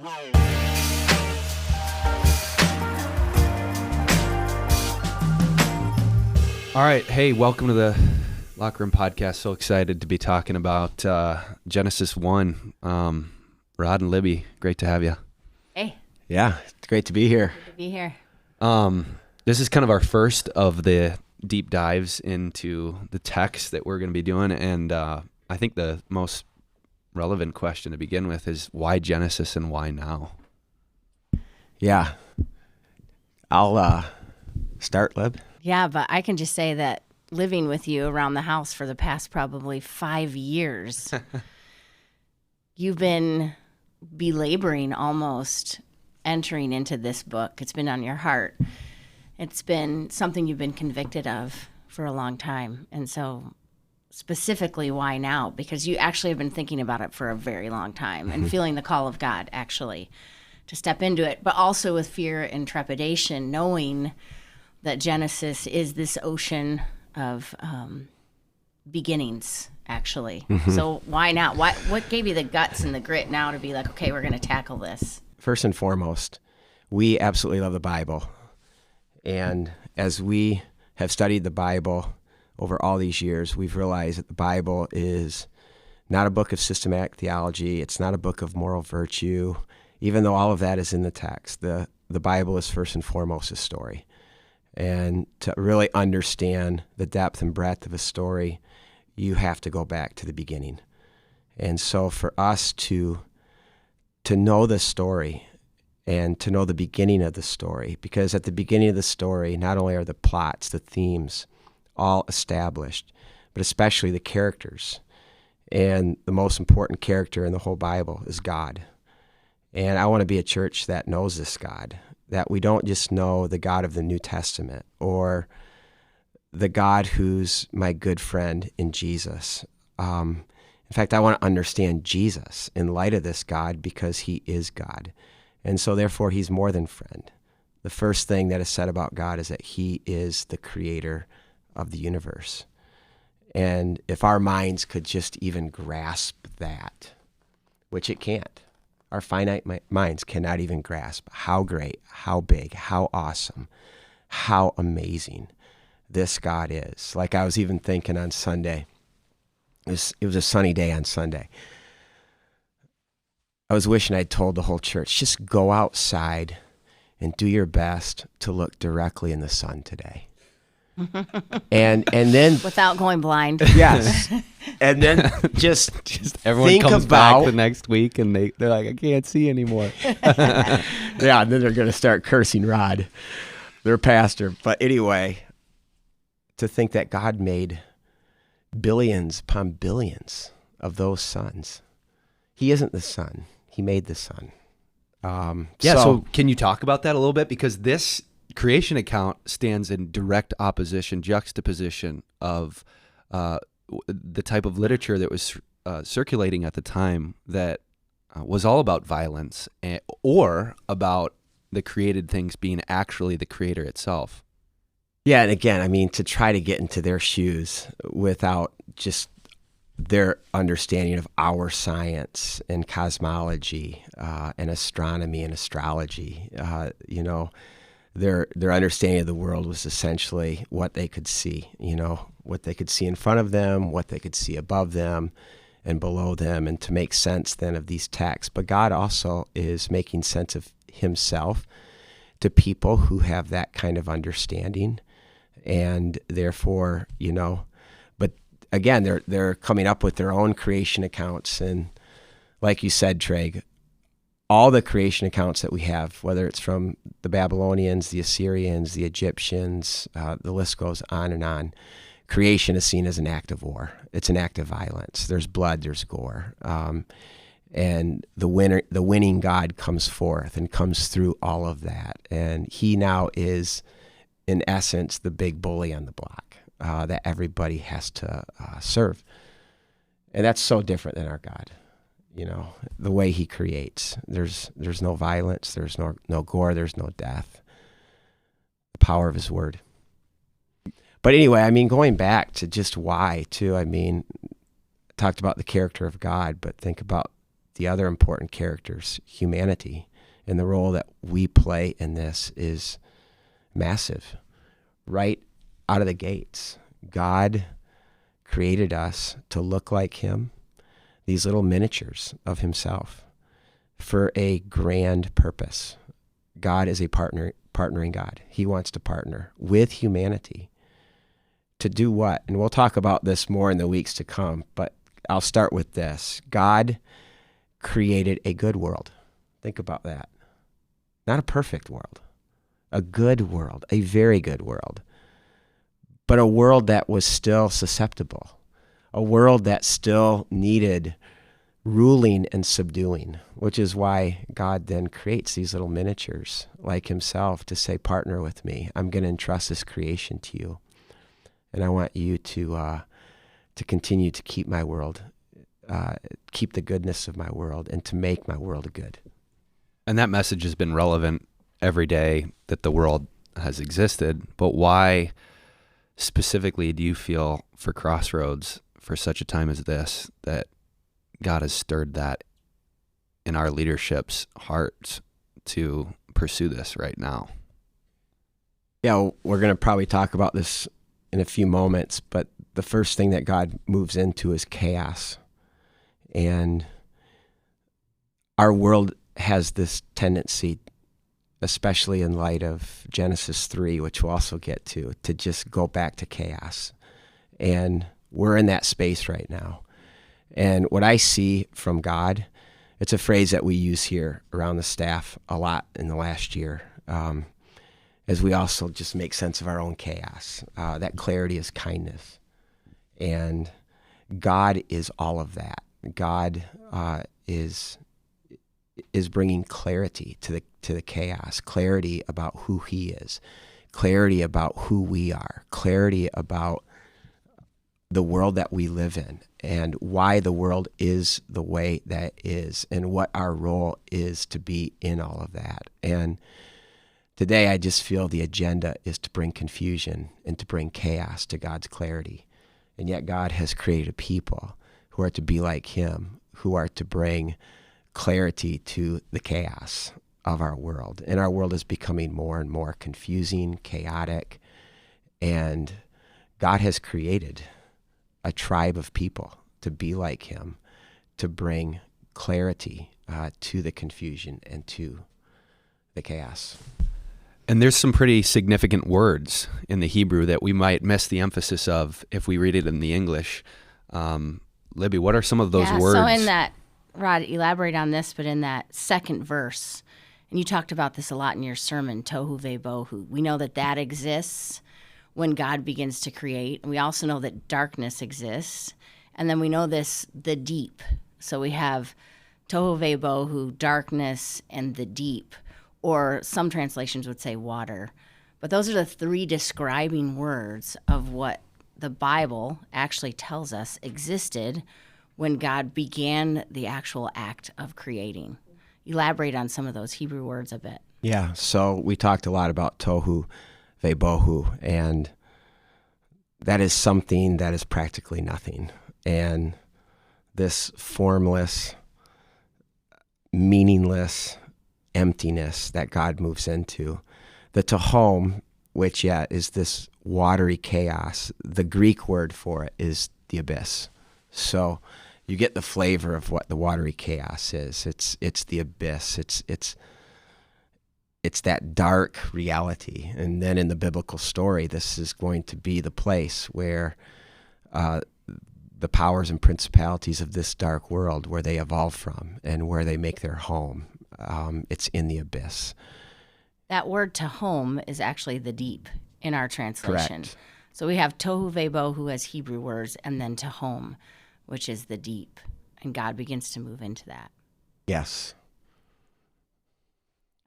All right. Hey, welcome to the Locker Room Podcast. So excited to be talking about Genesis 1. Rod and Libby, great to have you. Hey. Yeah, it's great to be here. Good to be here. This is kind of our first of the deep dives into the text that we're going to be doing. And I think the most relevant question to begin with is why Genesis and why now? Yeah. I'll start, Lib. Yeah, but I can just say that living with you around the house for the past probably 5 years, you've been belaboring almost entering into this book. It's been on your heart. It's been something you've been convicted of for a long time. And so specifically, why now? Because you actually have been thinking about it for a very long time and feeling the call of God, actually, to step into it, but also with fear and trepidation, knowing that Genesis is this ocean of beginnings, actually. Mm-hmm. So why not? What gave you the guts and the grit now to be like, okay, we're going to tackle this? First and foremost, we absolutely love the Bible. And as we have studied the Bible over all these years, we've realized that the Bible is not a book of systematic theology. It's not a book of moral virtue, even though all of that is in the text. The Bible is first and foremost a story. And to really understand the depth and breadth of a story, you have to go back to the beginning. And so for us to know the story and to know the beginning of the story, because at the beginning of the story, not only are the plots, the themes all established, but especially the characters. And the most important character in the whole Bible is God. And I want to be a church that knows this God, that we don't just know the God of the New Testament or the God who's my good friend in Jesus. In fact, I want to understand Jesus in light of this God because he is God. And so therefore, he's more than friend. The first thing that is said about God is that he is the creator of the universe. And if our minds could just even grasp that, which it can't, our finite minds cannot even grasp how great, how big, how awesome, how amazing this God is. Like I was even thinking on Sunday, it was a sunny day on Sunday. I was wishing I'd told the whole church, just go outside and do your best to look directly in the sun today. And then without going blind. Yes. And then just everyone think comes about back the next week and they're like, I can't see anymore. Yeah, and then they're going to start cursing Rod, their pastor. But anyway, to think that God made billions upon billions of those suns. He isn't the sun. He made the sun. So can you talk about that a little bit? Because this creation account stands in direct opposition, juxtaposition of the type of literature that was circulating at the time that was all about violence or about the created things being actually the creator itself. Yeah, and again, I mean, to try to get into their shoes without just their understanding of our science and cosmology and astronomy and astrology, their understanding of the world was essentially what they could see, what they could see in front of them, what they could see above them and below them, and to make sense then of these texts. But God also is making sense of himself to people who have that kind of understanding. And therefore, but again, they're coming up with their own creation accounts. And like you said, Tryg, all the creation accounts that we have, whether it's from the Babylonians, the Assyrians, the Egyptians, the list goes on and on. Creation is seen as an act of war. It's an act of violence. There's blood, there's gore. And the winning God comes forth and comes through all of that. And he now is, in essence, the big bully on the block that everybody has to serve. And that's so different than our God. The way he creates. There's no violence, there's no gore, there's no death. The power of his word. But anyway, I mean, going back to just why, too, I mean, I talked about the character of God, but think about the other important characters, humanity. And the role that we play in this is massive. Right out of the gates, God created us to look like him, these little miniatures of himself, for a grand purpose. God is a partnering God. He wants to partner with humanity to do what? And we'll talk about this more in the weeks to come, but I'll start with this. God created a good world. Think about that. Not a perfect world, a good world, a very good world, but a world that was still susceptible, a world that still needed ruling and subduing, which is why God then creates these little miniatures like himself to say, partner with me. I'm going to entrust this creation to you. And I want you to continue to keep my world, keep the goodness of my world, and to make my world good. And that message has been relevant every day that the world has existed. But why specifically do you feel for Crossroads, for such a time as this, that God has stirred that in our leadership's hearts to pursue this right now? Yeah, we're going to probably talk about this in a few moments, but the first thing that God moves into is chaos. And our world has this tendency, especially in light of Genesis 3, which we'll also get to just go back to chaos. And we're in that space right now. And what I see from God, it's a phrase that we use here around the staff a lot in the last year, as we also just make sense of our own chaos. That clarity is kindness. And God is all of that. God is bringing clarity to the chaos, clarity about who he is, clarity about who we are, clarity about the world that we live in and why the world is the way that it is and what our role is to be in all of that. And today I just feel the agenda is to bring confusion and to bring chaos to God's clarity. And yet God has created a people who are to be like him, who are to bring clarity to the chaos of our world. And our world is becoming more and more confusing, chaotic, and God has created a tribe of people to be like him, to bring clarity to the confusion and to the chaos. And there's some pretty significant words in the Hebrew that we might miss the emphasis of if we read it in the English. Libby, what are some of those words? So in that, Rod, elaborate on this, but in that second verse, and you talked about this a lot in your sermon, tohu vebohu. We know that exists when God begins to create. And we also know that darkness exists. And then we know the deep. So we have tohu vebohu, darkness, and the deep. Or some translations would say water. But those are the three describing words of what the Bible actually tells us existed when God began the actual act of creating. Elaborate on some of those Hebrew words a bit. Yeah, so we talked a lot about tohu vebohu, and that is something that is practically nothing. And this formless, meaningless emptiness that God moves into. The tohom, which is this watery chaos, the Greek word for it is the abyss. So you get the flavor of what the watery chaos is. It's the abyss. It's that dark reality. And then in the biblical story, this is going to be the place where the powers and principalities of this dark world, where they evolve from and where they make their home. It's in the abyss. That word tohom is actually the deep in our translation. Correct. So we have tohu vebohu as Hebrew words, and then tohom, which is the deep. And God begins to move into that. Yes.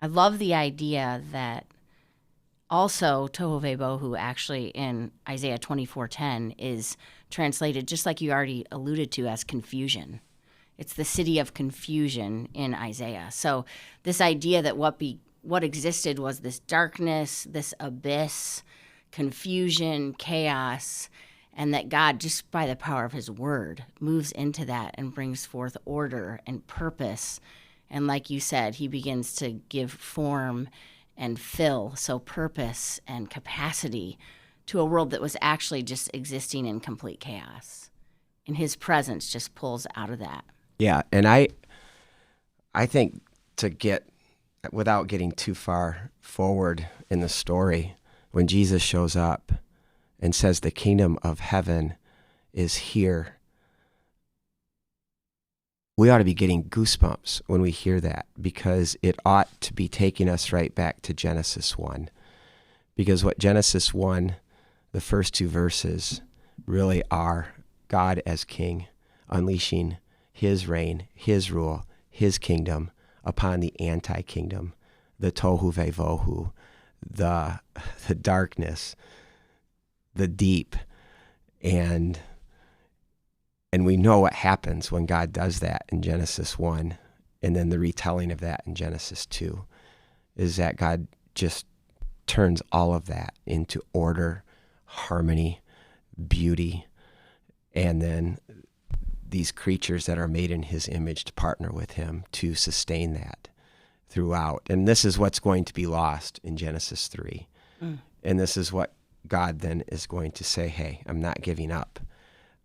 I love the idea that also tohu vebohu actually in Isaiah 24:10 is translated, just like you already alluded to, as confusion. It's the city of confusion in Isaiah. So this idea that what existed was this darkness, this abyss, confusion, chaos, and that God, just by the power of his word, moves into that and brings forth order and purpose. And like you said, he begins to give form and fill, so purpose and capacity to a world that was actually just existing in complete chaos. And his presence just pulls out of that. Yeah, and I think without getting too far forward in the story, when Jesus shows up and says the kingdom of heaven is here, we ought to be getting goosebumps when we hear that, because it ought to be taking us right back to Genesis 1. Because what Genesis 1, the first 2 verses, really are God as king, unleashing his reign, his rule, his kingdom upon the anti-kingdom, the tohu vevohu, the darkness, the deep. And we know what happens when God does that in Genesis 1, and then the retelling of that in Genesis 2, is that God just turns all of that into order, harmony, beauty, and then these creatures that are made in his image to partner with him to sustain that throughout. And this is what's going to be lost in Genesis 3. And this is what God then is going to say, hey, I'm not giving up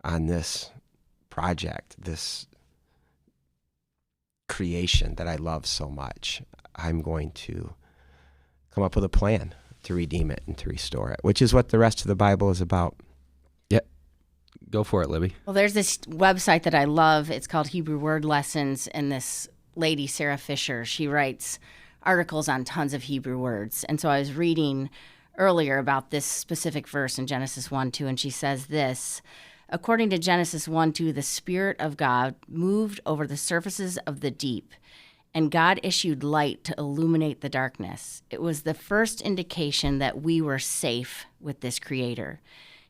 on this project, this creation that I love so much. I'm going to come up with a plan to redeem it and to restore it, which is what the rest of the Bible is about. Yeah. Go for it, Libby. Well, there's this website that I love. It's called Hebrew Word Lessons, and this lady, Sarah Fisher, she writes articles on tons of Hebrew words. And so I was reading earlier about this specific verse in Genesis 1:2, and she says this: according to Genesis 1:2, the Spirit of God moved over the surfaces of the deep, and God issued light to illuminate the darkness. It was the first indication that we were safe with this Creator.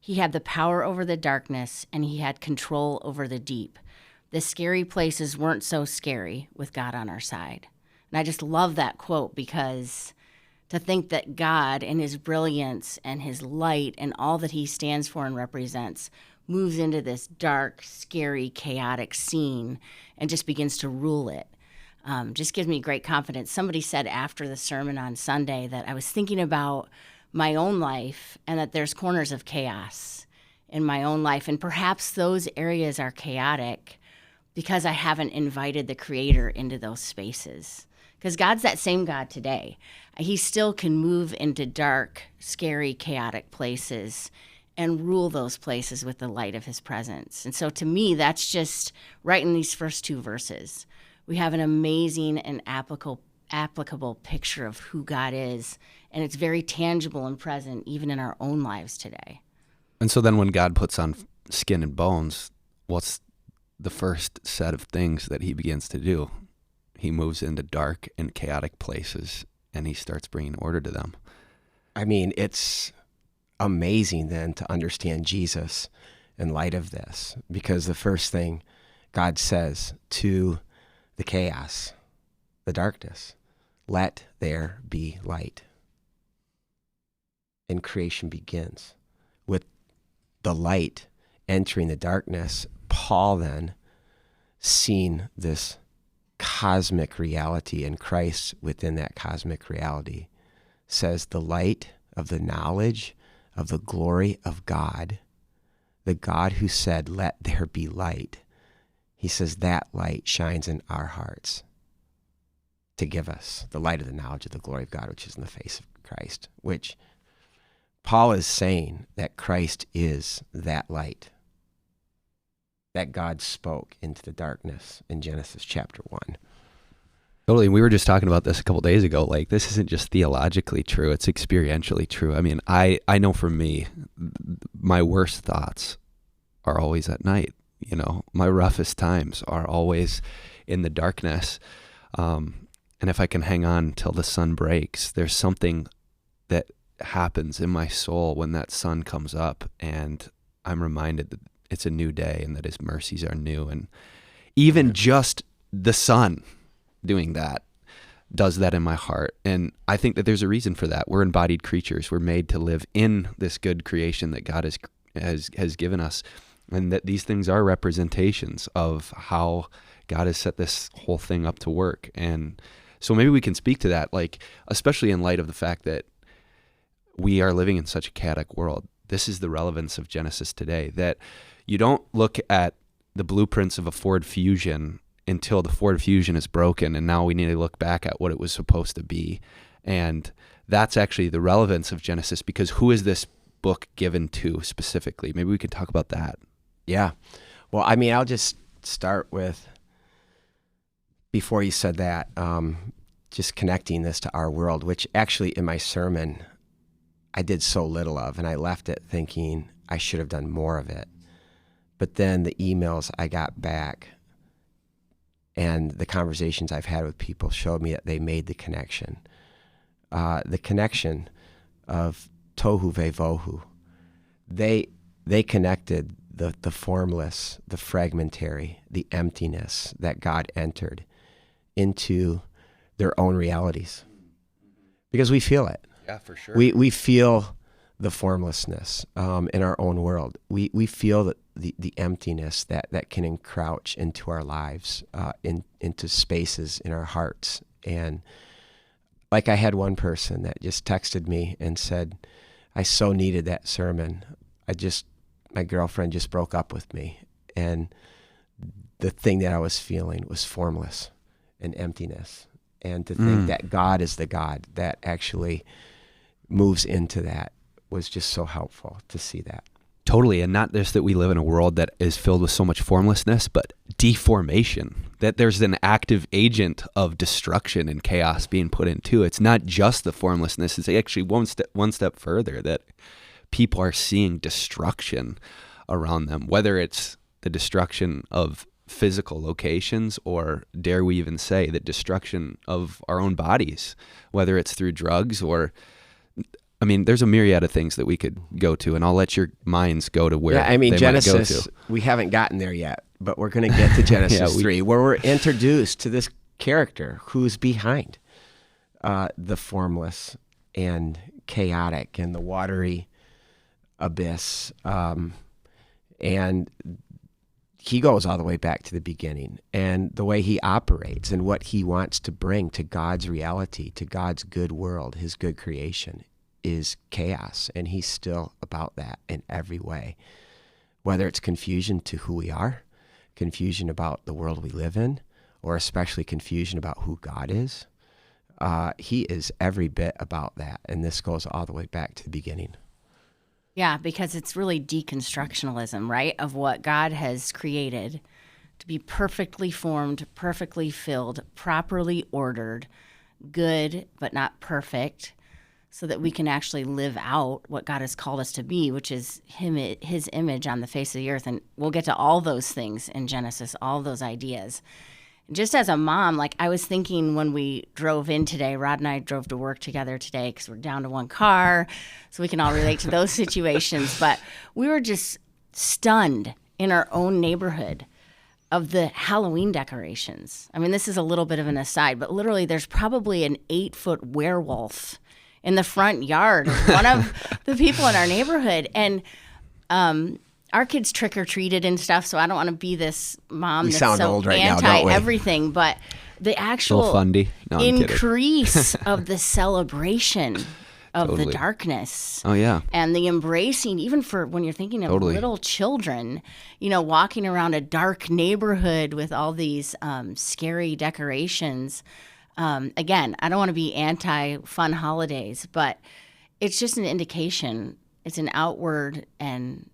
He had the power over the darkness, and he had control over the deep. The scary places weren't so scary with God on our side. And I just love that quote, because to think that God and his brilliance and his light and all that he stands for and represents moves into this dark, scary, chaotic scene and just begins to rule it. Just gives me great confidence. Somebody said after the sermon on Sunday that I was thinking about my own life and that there's corners of chaos in my own life. And perhaps those areas are chaotic because I haven't invited the Creator into those spaces. Because God's that same God today. He still can move into dark, scary, chaotic places and rule those places with the light of his presence. And so to me, that's just right in these first 2 verses. We have an amazing and applicable picture of who God is, and it's very tangible and present even in our own lives today. And so then when God puts on skin and bones, what's the first set of things that he begins to do? He moves into dark and chaotic places, and he starts bringing order to them. I mean, it's amazing then to understand Jesus in light of this, because the first thing God says to the chaos, the darkness, let there be light. And creation begins with the light entering the darkness. Paul then, seeing this cosmic reality and Christ within that cosmic reality, says the light of the knowledge of the glory of God, the God who said, let there be light. He says that light shines in our hearts to give us the light of the knowledge of the glory of God, which is in the face of Christ, which Paul is saying that Christ is that light that God spoke into the darkness in Genesis chapter 1. Totally. We were just talking about this a couple days ago. Like, this isn't just theologically true, it's experientially true. I mean, I know for me, my worst thoughts are always at night. You know, my roughest times are always in the darkness. And if I can hang on till the sun breaks, there's something that happens in my soul when that sun comes up, and I'm reminded that it's a new day and that his mercies are new. And even just the sun doing that does that in my heart. And I think that there's a reason for that. We're embodied creatures. We're made to live in this good creation that God has has given us, and that these things are representations of how God has set this whole thing up to work. And so maybe we can speak to that, like, especially in light of the fact that we are living in such a chaotic world. This is the relevance of Genesis today, that you don't look at the blueprints of a Ford Fusion until the Ford Fusion is broken, and now we need to look back at what it was supposed to be. And that's actually the relevance of Genesis, because who is this book given to specifically? Maybe we could talk about that. Yeah. Well, I mean, I'll just start with, before you said that, just connecting this to our world, which actually in my sermon I did so little of, and I left it thinking I should have done more of it. But then the emails I got back and the conversations I've had with people showed me that they made the connection. The connection of tohu vevohu. They connected the formless, the fragmentary, the emptiness that God entered into their own realities. Because we feel it. Yeah, for sure. We feel the formlessness in our own world. We feel the emptiness that can encroach into our lives, into spaces in our hearts. And like I had one person that just texted me and said, I so needed that sermon. My girlfriend just broke up with me. And the thing that I was feeling was formless and emptiness. And to think that God is the God that actually moves into that was just so helpful to see that. Totally. And not just that we live in a world that is filled with so much formlessness, but deformation, that there's an active agent of destruction and chaos being put into. It's not just the formlessness. It's actually one step further, that people are seeing destruction around them, whether it's the destruction of physical locations, or dare we even say the destruction of our own bodies, whether it's through drugs or, I mean, there's a myriad of things that we could go to, and I'll let your minds go to where Genesis, might go to. We haven't gotten there yet, but we're going to get to Genesis 3, where we're introduced to this character who's behind the formless and chaotic and the watery abyss. And he goes all the way back to the beginning, and the way he operates and what he wants to bring to God's reality, to God's good world, his good creation, is chaos. And he's still about that in every way, whether it's confusion to who we are, confusion about the world we live in, or especially confusion about who God is. He is every bit about that. And this goes all the way back to the beginning. Yeah, because it's really deconstructionalism, right, of what God has created to be perfectly formed, perfectly filled, properly ordered, good but not perfect, so that we can actually live out what God has called us to be, which is his image on the face of the earth. And we'll get to all those things in Genesis, all those ideas. Just as a mom, like I was thinking when we drove in today, Rod and I drove to work together today because we're down to one car, so we can all relate to those situations. But we were just stunned in our own neighborhood of the Halloween decorations. I mean, this is a little bit of an aside, but literally there's probably an 8-foot werewolf in the front yard of one of the people in our neighborhood. And our kids trick-or-treated and stuff, so I don't want to be this mom that's so anti-everything, but the actual increase of the celebration of the darkness. Oh, yeah. And the embracing, even for when you're thinking of little children, walking around a dark neighborhood with all these scary decorations. Again, I don't want to be anti-fun holidays, but it's just an indication. It's an outward and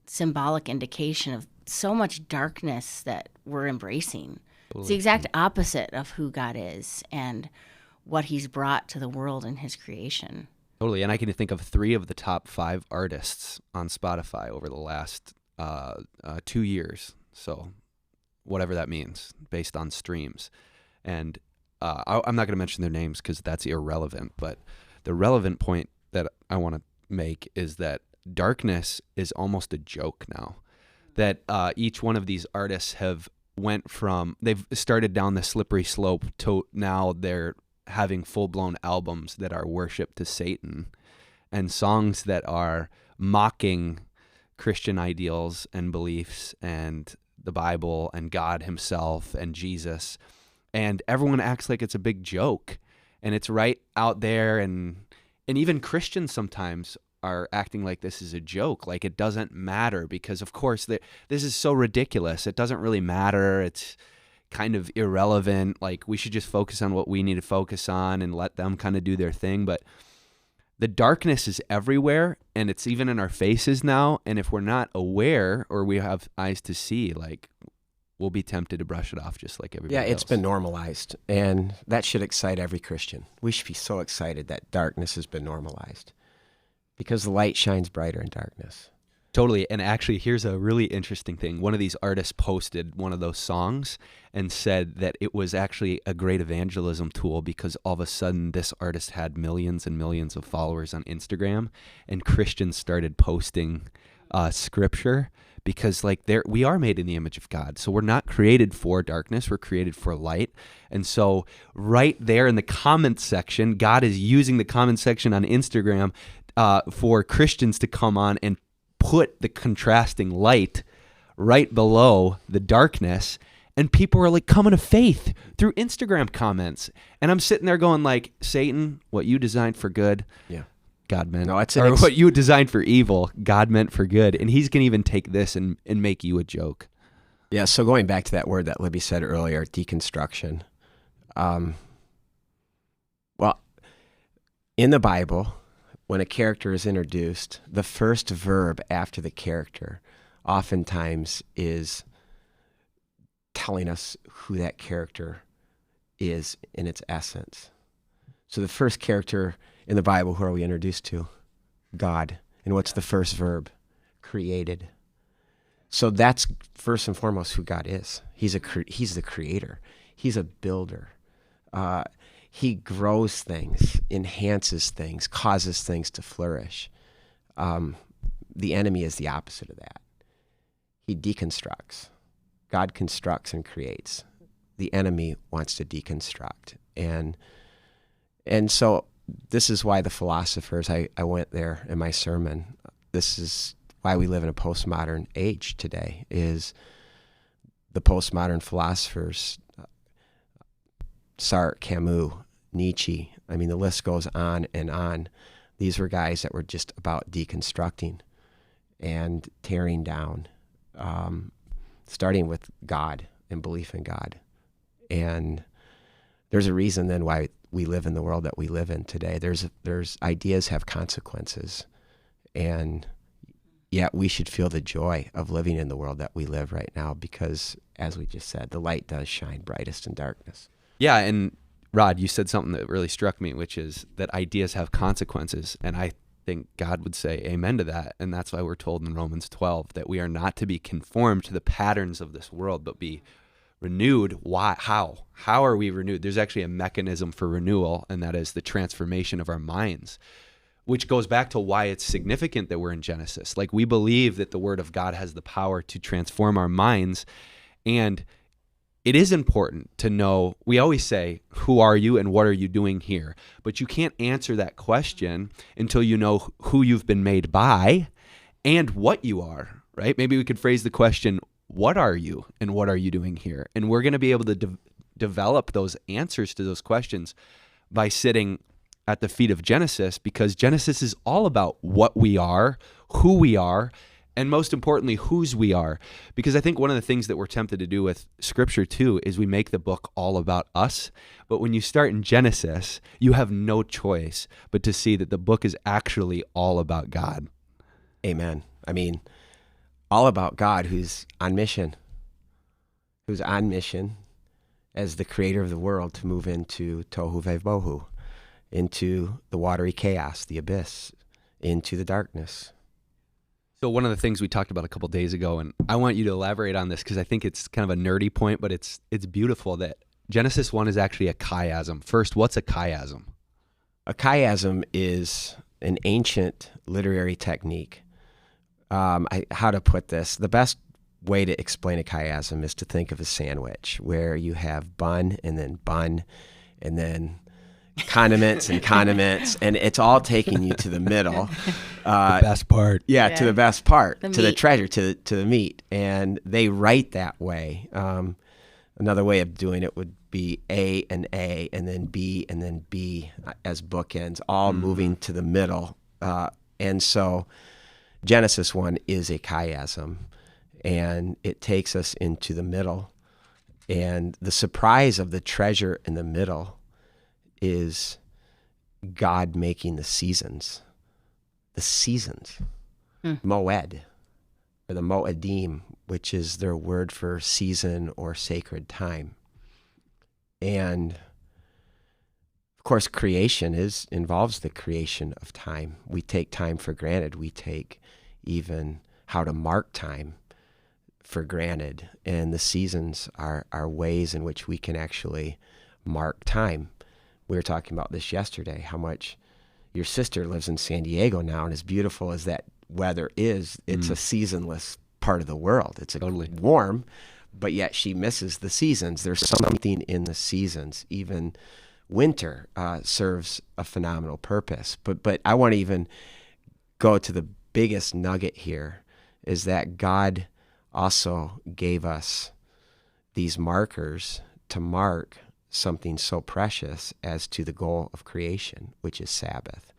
symbolic indication of so much darkness that we're embracing. It's the exact opposite of who God is and what he's brought to the world in his creation. Totally. And I can think of 3 of the top 5 artists on Spotify over the last 2 years. So whatever that means, based on streams. And I'm not going to mention their names because that's irrelevant. But the relevant point that I want to make is that darkness is almost a joke now, that each one of these artists they've started down the slippery slope to now they're having full-blown albums that are worship to Satan and songs that are mocking Christian ideals and beliefs and the Bible and God himself and Jesus, and everyone acts like it's a big joke, and it's right out there, and even Christians sometimes are acting like this is a joke, like it doesn't matter, because of course this is so ridiculous. It doesn't really matter. It's kind of irrelevant. Like, we should just focus on what we need to focus on and let them kind of do their thing. But the darkness is everywhere, and it's even in our faces now. And if we're not aware, or we have eyes to see, like, we'll be tempted to brush it off just like everybody else. Yeah, it's been normalized, and that should excite every Christian. We should be so excited that darkness has been normalized, because the light shines brighter in darkness. Totally. And actually, here's a really interesting thing. One of these artists posted one of those songs and said that it was actually a great evangelism tool, because all of a sudden this artist had millions and millions of followers on Instagram, and Christians started posting scripture, because like we are made in the image of God. So we're not created for darkness, we're created for light. And so right there in the comment section, God is using the comment section on Instagram for Christians to come on and put the contrasting light right below the darkness, and people are like coming to faith through Instagram comments. And I'm sitting there going like, Satan, what you designed for good, Yeah. God meant, No, it's or what you designed for evil, God meant for good. And he's going to even take this and make you a joke. Yeah, so going back to that word that Libby said earlier, deconstruction. Well, in the Bible, when a character is introduced, the first verb after the character oftentimes is telling us who that character is in its essence. So the first character in the Bible, who are we introduced to? God. And what's the first verb? Created. So that's first and foremost who God is. He's the creator. He's a builder. He grows things, enhances things, causes things to flourish. The enemy is the opposite of that. He deconstructs. God constructs and creates. The enemy wants to deconstruct. And so this is why the philosophers, I went there in my sermon, this is why we live in a postmodern age today, is the postmodern philosophers, Sartre, Camus, Nietzsche, I mean, the list goes on and on. These were guys that were just about deconstructing and tearing down, starting with God and belief in God. And there's a reason then why we live in the world that we live in today. There's ideas have consequences, and yet we should feel the joy of living in the world that we live right now, because, as we just said, the light does shine brightest in darkness. Yeah, and Rod, you said something that really struck me, which is that ideas have consequences, and I think God would say amen to that. And that's why we're told in Romans 12 that we are not to be conformed to the patterns of this world, but be renewed. Why? How are we renewed? There's actually a mechanism for renewal, and that is the transformation of our minds, which goes back to why it's significant that we're in Genesis. Like, we believe that the Word of God has the power to transform our minds, and it is important to know. We always say, who are you and what are you doing here? But you can't answer that question until you know who you've been made by and what you are, right? Maybe we could phrase the question, what are you and what are you doing here? And we're going to be able to develop those answers to those questions by sitting at the feet of Genesis, because Genesis is all about what we are, who we are, and most importantly, whose we are. Because I think one of the things that we're tempted to do with Scripture too is we make the book all about us. But when you start in Genesis, you have no choice but to see that the book is actually all about God. Amen. I mean, all about God, who's on mission as the creator of the world to move into tohu vavohu, into the watery chaos, the abyss, into the darkness. So one of the things we talked about a couple days ago, and I want you to elaborate on this because I think it's kind of a nerdy point, but it's beautiful, that Genesis 1 is actually a chiasm. First, what's a chiasm? A chiasm is an ancient literary technique. How to put this? The best way to explain a chiasm is to think of a sandwich where you have bun and then condiments, and it's all taking you to the middle. The best part. Yeah, to the best part, The to the meat. treasure, to the meat. And they write that way. Another way of doing it would be A, and then B, and then B as bookends, all moving to the middle. And so Genesis 1 is a chiasm, and it takes us into the middle. And the surprise of the treasure in the middle is God making the seasons. The seasons. Moed, or the Moedim, which is their word for season or sacred time. And of course, creation involves the creation of time. We take time for granted. We take even how to mark time for granted. And the seasons are ways in which we can actually mark time. We were talking about this yesterday, how much your sister lives in San Diego now, and as beautiful as that weather is, it's a seasonless part of the world. It's warm, but yet she misses the seasons. There's something in the seasons. Even winter serves a phenomenal purpose. But I want to even go to the biggest nugget here, is that God also gave us these markers to mark something so precious as to the goal of creation, which is Sabbath.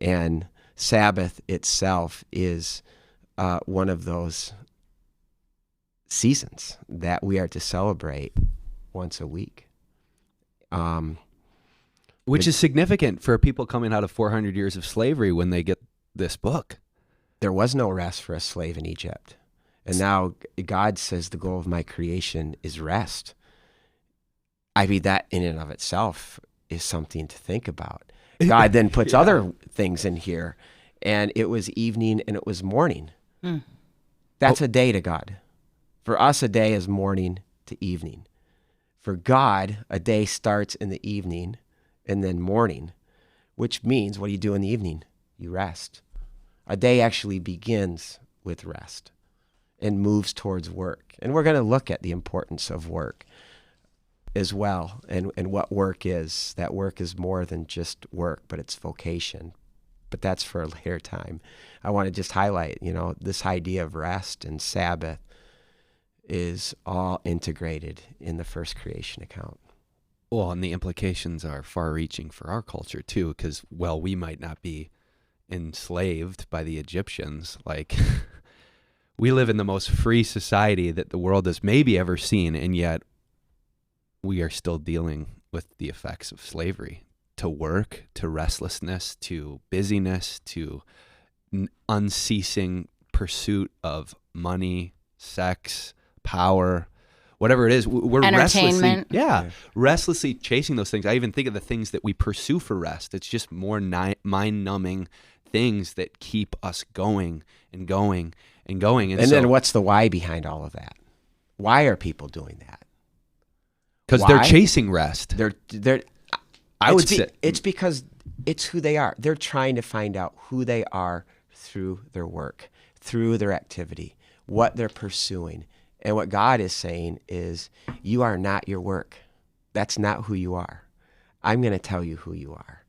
And Sabbath itself is one of those seasons that we are to celebrate once a week. Which is significant for people coming out of 400 years of slavery when they get this book. There was no rest for a slave in Egypt. And now God says the goal of my creation is rest. I mean, that in and of itself is something to think about. God then puts other things in here, and it was evening and it was morning. That's a day to God. For us, a day is morning to evening. For God, a day starts in the evening and then morning, which means what do you do in the evening? You rest. A day actually begins with rest and moves towards work. And we're going to look at the importance of work as well, and what work is. That work is more than just work, but it's vocation. But that's for a later time. I want to just highlight, this idea of rest and Sabbath is all integrated in the first creation account. Well, and the implications are far-reaching for our culture, too, because, we might not be enslaved by the Egyptians. Like, we live in the most free society that the world has maybe ever seen, and yet we are still dealing with the effects of slavery to work, to restlessness, to busyness, to unceasing pursuit of money, sex, power, whatever it is. We're restlessly chasing those things. I even think of the things that we pursue for rest. It's just more mind-numbing things that keep us going and going and going. And then what's the why behind all of that? Why are people doing that? Because they're chasing rest. It's because it's who they are. They're trying to find out who they are through their work, through their activity, what they're pursuing. And what God is saying is, you are not your work. That's not who you are. I'm going to tell you who you are.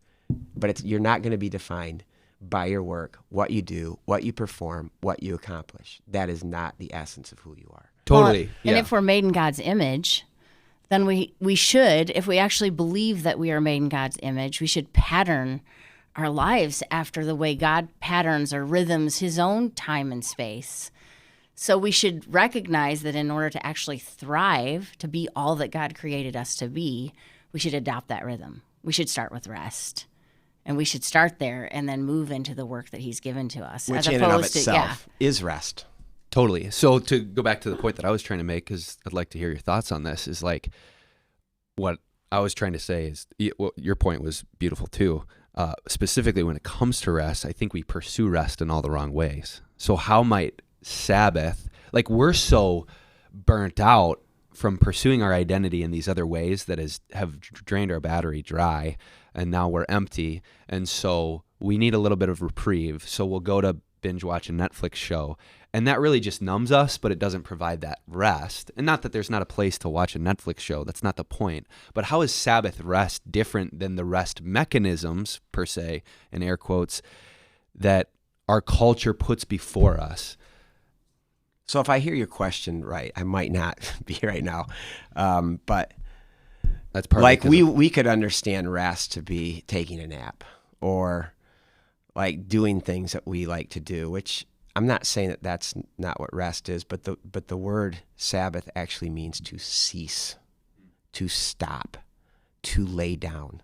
But you're not going to be defined by your work, what you do, what you perform, what you accomplish. That is not the essence of who you are. Totally. And if we're made in God's image, then we should, if we actually believe that we are made in God's image, we should pattern our lives after the way God patterns or rhythms his own time and space. So we should recognize that in order to actually thrive, to be all that God created us to be, we should adopt that rhythm. We should start with rest. And we should start there and then move into the work that he's given to us. Which in and of itself is rest. Totally. So to go back to the point that I was trying to make, because I'd like to hear your thoughts on this, is like what I was trying to say is, your point was beautiful too. Specifically when it comes to rest, I think we pursue rest in all the wrong ways. So how might Sabbath, like we're so burnt out from pursuing our identity in these other ways that have drained our battery dry, and now we're empty. And so we need a little bit of reprieve. So we'll go to binge watch a Netflix show. And that really just numbs us, but it doesn't provide that rest. And not that there's not a place to watch a Netflix show. That's not the point. But how is Sabbath rest different than the rest mechanisms, per se, in air quotes, that our culture puts before us? So if I hear your question right, I might not be right now, but that's part like we could understand rest to be taking a nap or like doing things that we like to do, which I'm not saying that that's not what rest is, but the word Sabbath actually means to cease, to stop, to lay down.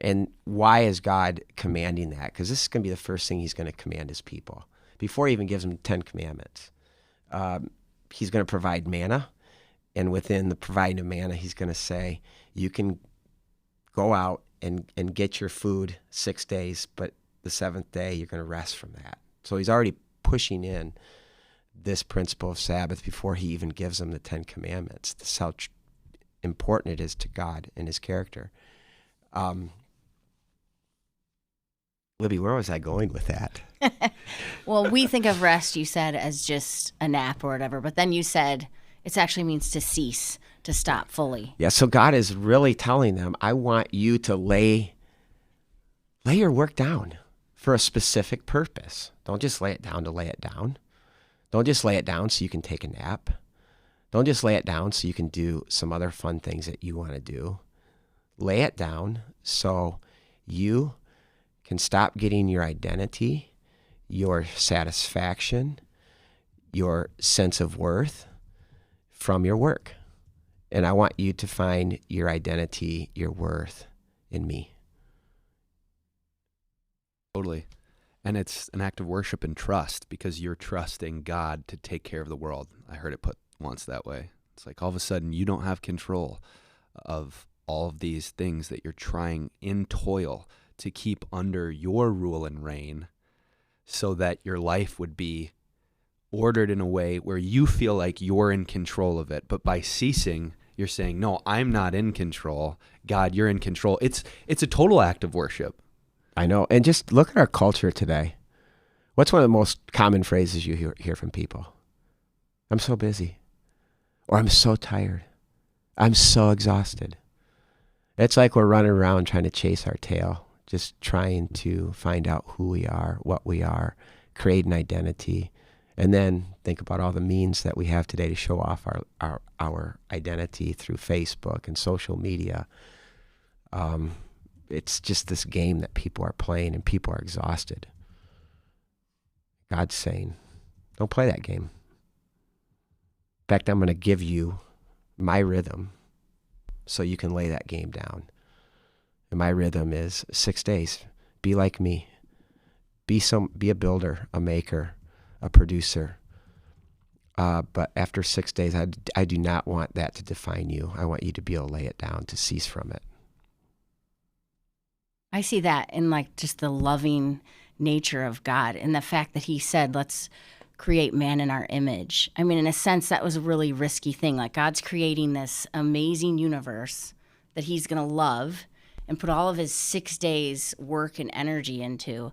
And why is God commanding that? Because this is going to be the first thing he's going to command his people. Before he even gives them the 10 Commandments, he's going to provide manna. And within the providing of manna, he's going to say, you can go out and get your food 6 days, but the seventh day, you're going to rest from that. So he's already pushing in this principle of Sabbath before he even gives them the 10 Commandments. This is how important it is to God and his character. Libby, where was I going with that? Well, we think of rest, you said, as just a nap or whatever, but then you said it actually means to cease, to stop fully. Yeah, so God is really telling them, I want you to lay your work down for a specific purpose. Don't just lay it down to lay it down. Don't just lay it down so you can take a nap. Don't just lay it down so you can do some other fun things that you want to do. Lay it down so you can stop getting your identity, your satisfaction, your sense of worth from your work. And I want you to find your identity, your worth in me. Totally. And it's an act of worship and trust because you're trusting God to take care of the world. I heard it put once that way. It's like all of a sudden you don't have control of all of these things that you're trying in toil to keep under your rule and reign so that your life would be ordered in a way where you feel like you're in control of it. But by ceasing, you're saying, no, I'm not in control. God, you're in control. It's a total act of worship. I know. And just look at our culture today. What's one of the most common phrases you hear from people? I'm so busy. Or I'm so tired. I'm so exhausted. It's like we're running around trying to chase our tail, just trying to find out who we are, what we are, create an identity, and then think about all the means that we have today to show off our identity through Facebook and social media. It's just this game that people are playing and people are exhausted. God's saying, don't play that game. In fact, I'm going to give you my rhythm so you can lay that game down. And my rhythm is 6 days. Be like me. Be a builder, a maker, a producer. But after 6 days, I do not want that to define you. I want you to be able to lay it down, to cease from it. I see that in like just the loving nature of God and the fact that he said, let's create man in our image. I mean, in a sense, that was a really risky thing. Like God's creating this amazing universe that he's going to love and put all of his 6 days work and energy into.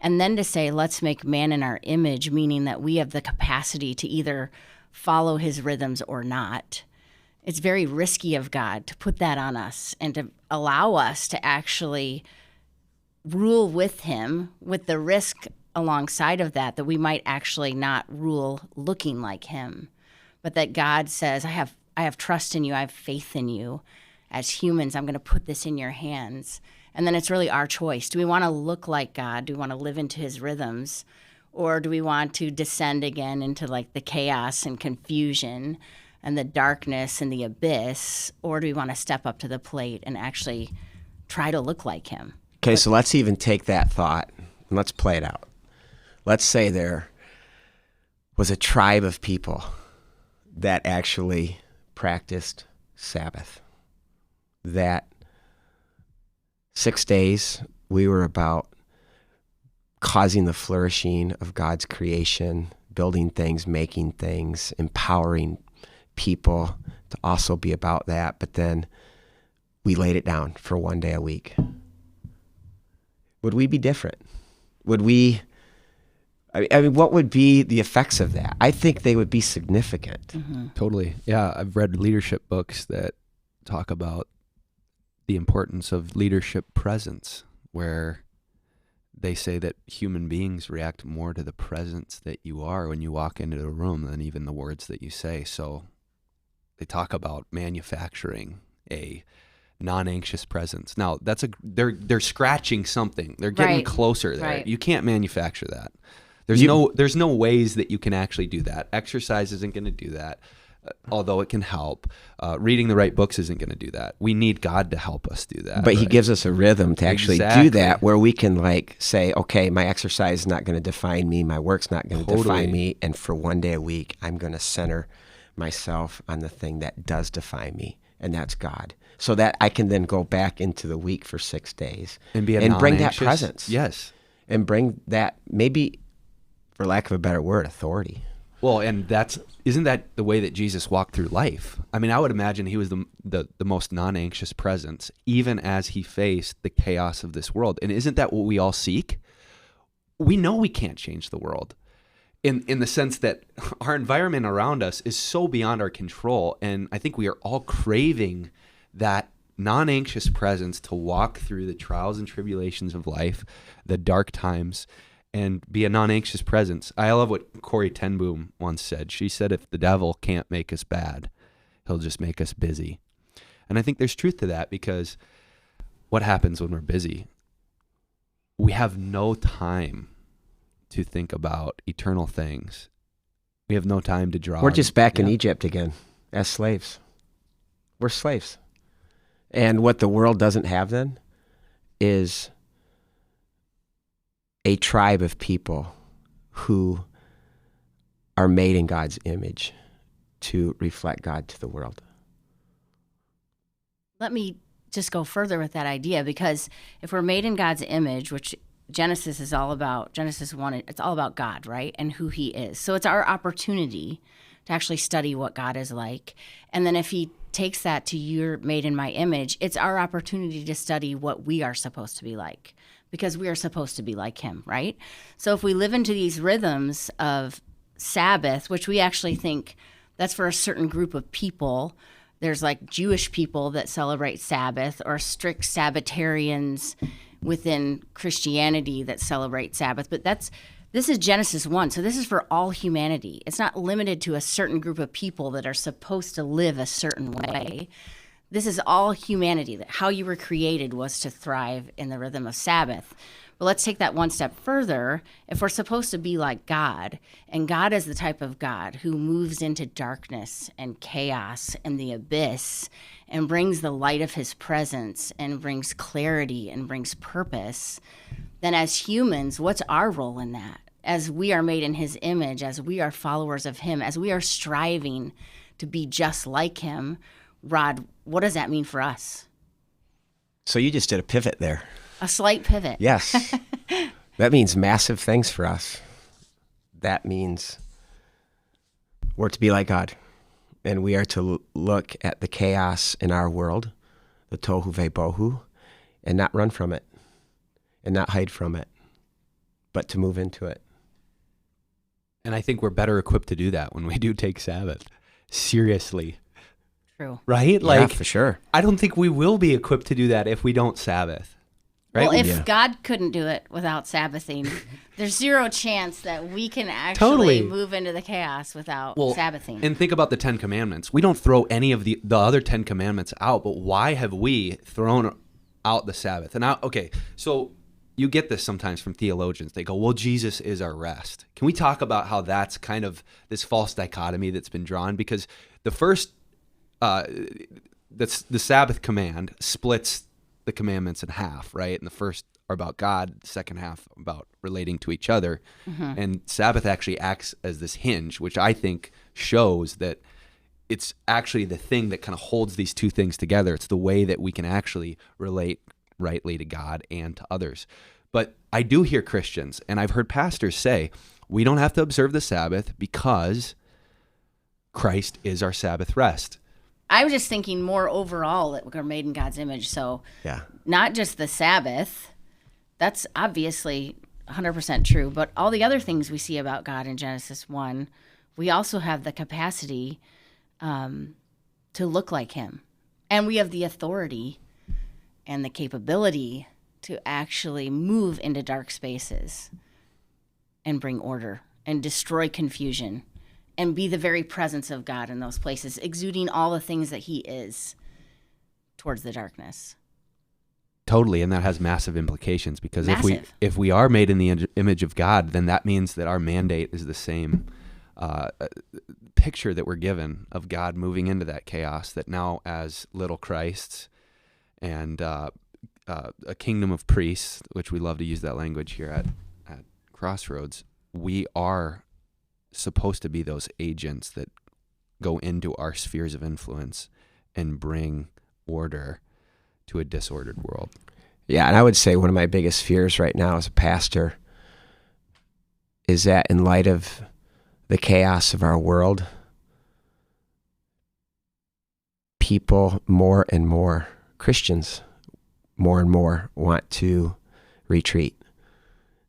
And then to say, let's make man in our image, meaning that we have the capacity to either follow his rhythms or not. It's very risky of God to put that on us and to allow us to actually rule with him, with the risk alongside of that we might actually not rule looking like him, but that God says, I have trust in you, I have faith in you. As humans, I'm going to put this in your hands. And then it's really our choice. Do we want to look like God? Do we want to live into his rhythms? Or do we want to descend again into like the chaos and confusion and the darkness and the abyss? Or do we want to step up to the plate and actually try to look like him? Okay, so let's even take that thought and let's play it out. Let's say there was a tribe of people that actually practiced Sabbath. That 6 days we were about causing the flourishing of God's creation, building things, making things, empowering people to also be about that. But then we laid it down for 1 day a week. Would we be different? Would we I mean, what would be the effects of that? I think they would be significant. Mm-hmm. Totally. Yeah, I've read leadership books that talk about the importance of leadership presence, where they say that human beings react more to the presence that you are when you walk into a room than even the words that you say. So they talk about manufacturing a non-anxious presence. Now, they're scratching something. They're getting closer there. Right. You can't manufacture that. There's no ways that you can actually do that. Exercise isn't going to do that, although it can help. Reading the right books isn't going to do that. We need God to help us do that. But He gives us a rhythm to actually do that, where we can like say, okay, my exercise is not going to define me. My work's not going to define me. And for one day a week, I'm going to center myself on the thing that does define me, and that's God. So that I can then go back into the week for 6 days and bring that presence. Yes. And bring that, maybe, for lack of a better word, authority. Well, and isn't that the way that Jesus walked through life? I mean, I would imagine he was the most non-anxious presence, even as he faced the chaos of this world. And isn't that what we all seek? We know we can't change the world in the sense that our environment around us is so beyond our control. And I think we are all craving that non-anxious presence to walk through the trials and tribulations of life, the dark times, and be a non-anxious presence. I love what Corrie ten Boom once said. She said, if the devil can't make us bad, he'll just make us busy. And I think there's truth to that, because what happens when we're busy? We have no time to think about eternal things. We have no time to draw. We're just back in Egypt again as slaves. We're slaves. And what the world doesn't have then is a tribe of people who are made in God's image to reflect God to the world. Let me just go further with that idea, because if we're made in God's image, which Genesis is all about, Genesis 1, it's all about God, right? And who he is. So it's our opportunity to actually study what God is like. And then if he takes that to you're made in my image, it's our opportunity to study what we are supposed to be like, because we are supposed to be like him, right? So if we live into these rhythms of Sabbath, which we actually think that's for a certain group of people. There's like Jewish people that celebrate Sabbath, or strict Sabbatarians within Christianity that celebrate Sabbath. But this is Genesis 1, so this is for all humanity. It's not limited to a certain group of people that are supposed to live a certain way. This is all humanity, that how you were created was to thrive in the rhythm of Sabbath. But let's take that one step further. If we're supposed to be like God, and God is the type of God who moves into darkness and chaos and the abyss and brings the light of his presence and brings clarity and brings purpose, then as humans, what's our role in that? As we are made in his image, as we are followers of him, as we are striving to be just like him, Rod, what does that mean for us? So you just did a pivot there. A slight pivot. Yes. That means massive things for us. That means we're to be like God, and we are to look at the chaos in our world, the tohu vebohu, and not run from it, and not hide from it, but to move into it. And I think we're better equipped to do that when we do take Sabbath seriously. True. Right? Yeah, for sure. I don't think we will be equipped to do that if we don't Sabbath. Right? Well, if God couldn't do it without Sabbathing, there's zero chance that we can actually Totally. move into the chaos without Sabbathing. And think about the 10 Commandments. We don't throw any of the other 10 Commandments out, but why have we thrown out the Sabbath? And so you get this sometimes from theologians. They go, well, Jesus is our rest. Can we talk about how that's kind of this false dichotomy that's been drawn? Because the first, the Sabbath command splits the commandments in half, right? And the first are about God, the second half about relating to each other. Mm-hmm. And Sabbath actually acts as this hinge, which I think shows that it's actually the thing that kind of holds these two things together. It's the way that we can actually relate rightly to God and to others. But I do hear Christians, and I've heard pastors say, we don't have to observe the Sabbath because Christ is our Sabbath rest. I was just thinking more overall that we're made in God's image. So not just the Sabbath. That's obviously 100% true. But all the other things we see about God in Genesis 1, we also have the capacity to look like him. And we have the authority and the capability to actually move into dark spaces and bring order and destroy confusion and be the very presence of God in those places, exuding all the things that he is towards the darkness. Totally, and that has massive implications, because Massive. if we are made in the image of God, then that means that our mandate is the same picture that we're given of God moving into that chaos, that now as little Christs and a kingdom of priests, which we love to use that language here at Crossroads, we are supposed to be those agents that go into our spheres of influence and bring order to a disordered world. Yeah, and I would say one of my biggest fears right now as a pastor is that in light of the chaos of our world, people more and more, Christians more and more, want to retreat.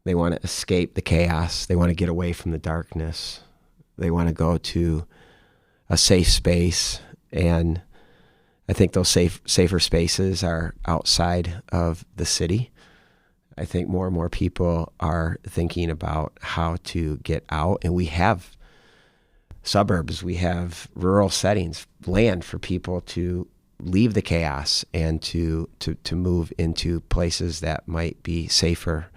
They want to escape the chaos. They want to get away from the darkness. They want to go to a safe space, and I think those safer spaces are outside of the city. I think more and more people are thinking about how to get out, and we have suburbs, we have rural settings, land for people to leave the chaos and to move into places that might be safer.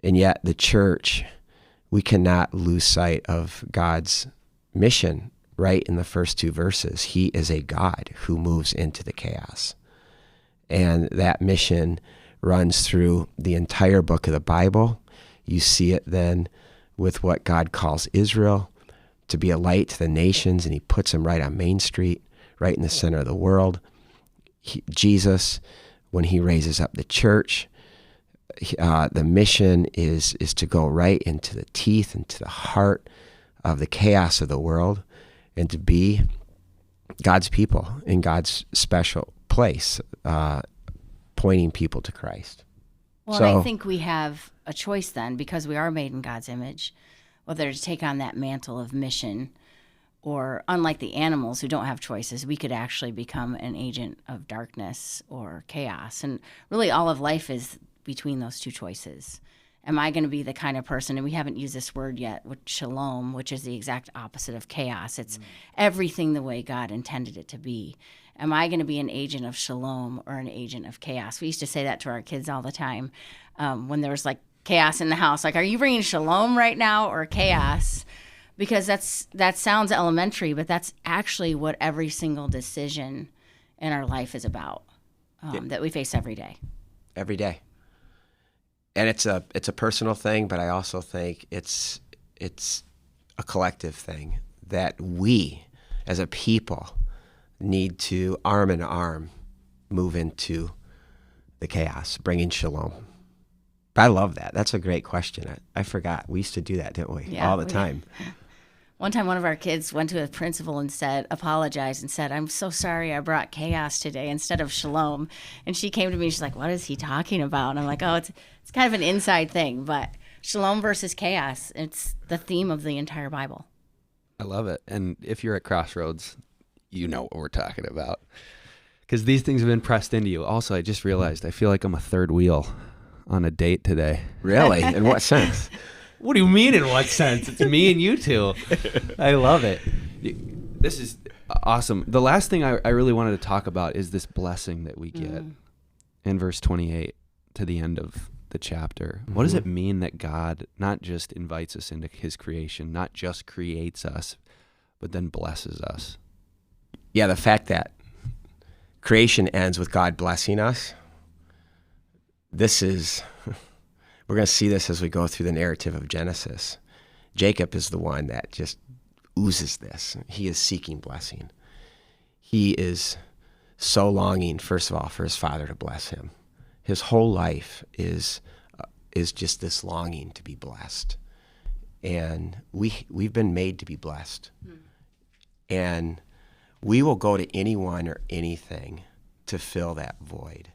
And yet the church, we cannot lose sight of God's mission right in the first two verses. He is a God who moves into the chaos. And that mission runs through the entire book of the Bible. You see it then with what God calls Israel to be a light to the nations, and he puts them right on Main Street, right in the center of the world. Jesus, when he raises up the church, the mission is to go right into the teeth, into the heart of the chaos of the world, and to be God's people in God's special place, pointing people to Christ. Well, and I think we have a choice then, because we are made in God's image, whether to take on that mantle of mission, or unlike the animals who don't have choices, we could actually become an agent of darkness or chaos. And really all of life is between those two choices. Am I going to be the kind of person, and we haven't used this word yet, with shalom, which is the exact opposite of chaos. It's everything the way God intended it to be. Am I going to be an agent of shalom or an agent of chaos? We used to say that to our kids all the time when there was like chaos in the house. Like, are you bringing shalom right now or chaos? Because that sounds elementary, but that's actually what every single decision in our life is about, that we face every day. Every day. And it's a personal thing, but I also think it's a collective thing that we as a people need to arm in arm move into the chaos, bringing shalom. But I love that. That's a great question. I forgot. We used to do that, didn't we? Yeah, all the time. One time, one of our kids went to a principal and apologized and said, "I'm so sorry I brought chaos today instead of shalom." And she came to me and she's like, "What is he talking about?" And I'm like, "Oh, it's kind of an inside thing, but shalom versus chaos, it's the theme of the entire Bible." I love it. And if you're at Crossroads, you know what we're talking about, because these things have been pressed into you. Also, I just realized I feel like I'm a third wheel on a date today. Really? In what sense? What do you mean in what sense? It's me and you two. I love it. This is awesome. The last thing I really wanted to talk about is this blessing that we get in verse 28 to the end of the chapter. Mm-hmm. What does it mean that God not just invites us into his creation, not just creates us, but then blesses us? Yeah, the fact that creation ends with God blessing us, we're going to see this as we go through the narrative of Genesis. Jacob is the one that just oozes this. He is seeking blessing. He is so longing, first of all, for his father to bless him. His whole life is just this longing to be blessed. And we've been made to be blessed. And we will go to anyone or anything to fill that void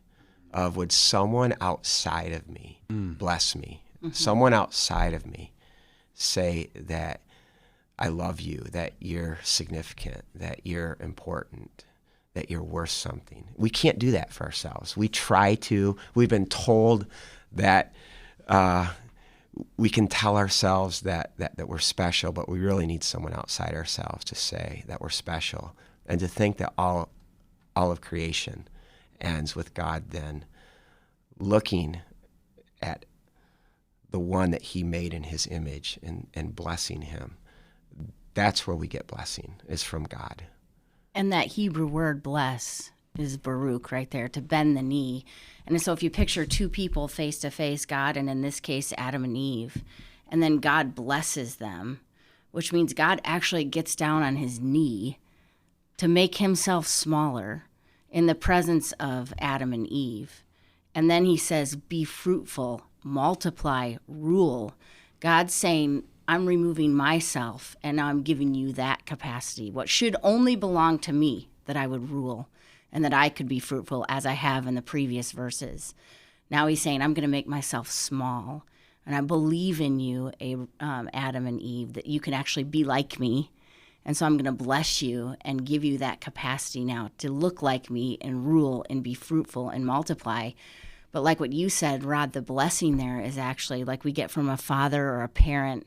of, would someone outside of me bless me? someone outside of me say that I love you, that you're significant, that you're important, that you're worth something. We can't do that for ourselves. We try to. We've been told that we can tell ourselves that we're special, but we really need someone outside ourselves to say that we're special, and to think that all of creation ends with God then looking at the one that he made in his image and blessing him. That's where we get blessing, is from God. And that Hebrew word bless is Baruch right there, to bend the knee. And so if you picture two people face to face, God, and in this case, Adam and Eve, and then God blesses them, which means God actually gets down on his knee to make himself smaller in the presence of Adam and Eve. And then he says, be fruitful, multiply, rule. God's saying, I'm removing myself and now I'm giving you that capacity. What should only belong to me, that I would rule and that I could be fruitful as I have in the previous verses. Now he's saying, I'm going to make myself small. And I believe in you, Adam and Eve, that you can actually be like me. And so I'm going to bless you and give you that capacity now to look like me and rule and be fruitful and multiply. But like what you said, Rod, the blessing there is actually like we get from a father or a parent,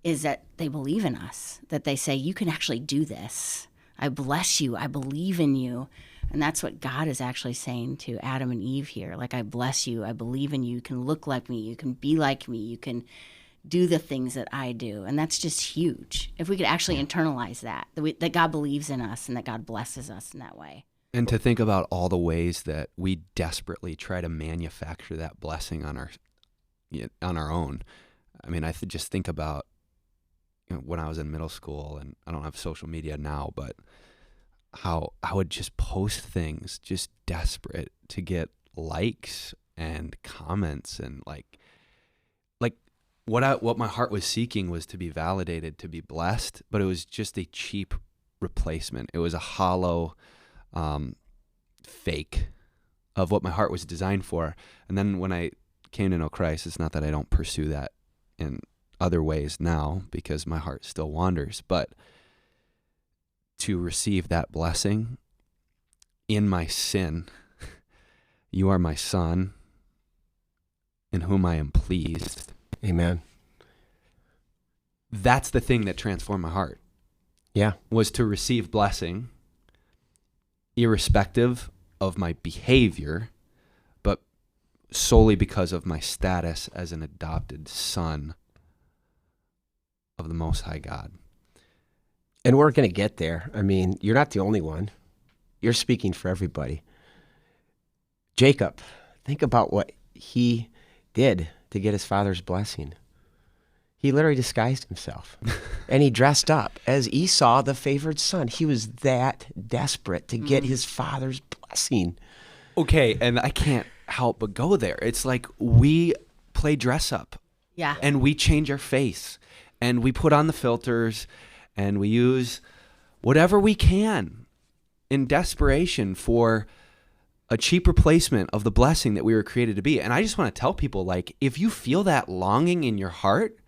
is that they believe in us, that they say, you can actually do this. I bless you. I believe in you. And that's what God is actually saying to Adam and Eve here. Like, I bless you. I believe in you. You can look like me. You can be like me. You can do the things that I do. And that's just huge. If we could actually internalize that God believes in us and that God blesses us in that way. And to think about all the ways that we desperately try to manufacture that blessing on our own. I mean, I just think about, when I was in middle school, and I don't have social media now, but how I would just post things just desperate to get likes and comments, and like what my heart was seeking was to be validated, to be blessed, but it was just a cheap replacement. It was a hollow fake of what my heart was designed for. And then when I came to know Christ, it's not that I don't pursue that in other ways now, because my heart still wanders, but to receive that blessing in my sin, you are my son in whom I am pleased. Amen. That's the thing that transformed my heart. Yeah. Was to receive blessing irrespective of my behavior, but solely because of my status as an adopted son of the Most High God. And we're going to get there. I mean, you're not the only one. You're speaking for everybody. Jacob, think about what he did to get his father's blessing. He literally disguised himself, and he dressed up as Esau, the favored son. He was that desperate to get his father's blessing. Okay, and I can't help but go there. It's like we play dress up. Yeah. And we change our face, and we put on the filters, and we use whatever we can in desperation for a cheap replacement of the blessing that we were created to be. And I just want to tell people, like, if you feel that longing in your heart,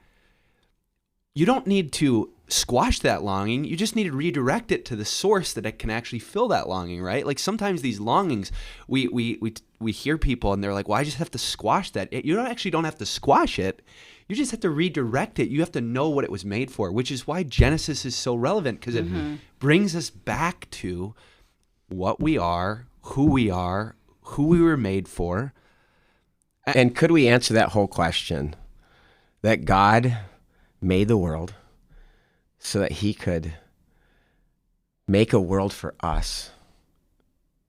you don't need to squash that longing. You just need to redirect it to the source that it can actually fill that longing, right? Like, sometimes these longings, we hear people and they're like, well, I just have to squash that. You don't have to squash it. You just have to redirect it. You have to know what it was made for, which is why Genesis is so relevant, because it brings us back to what we are, who we were made for. And could we answer that whole question? That God made the world so that he could make a world for us,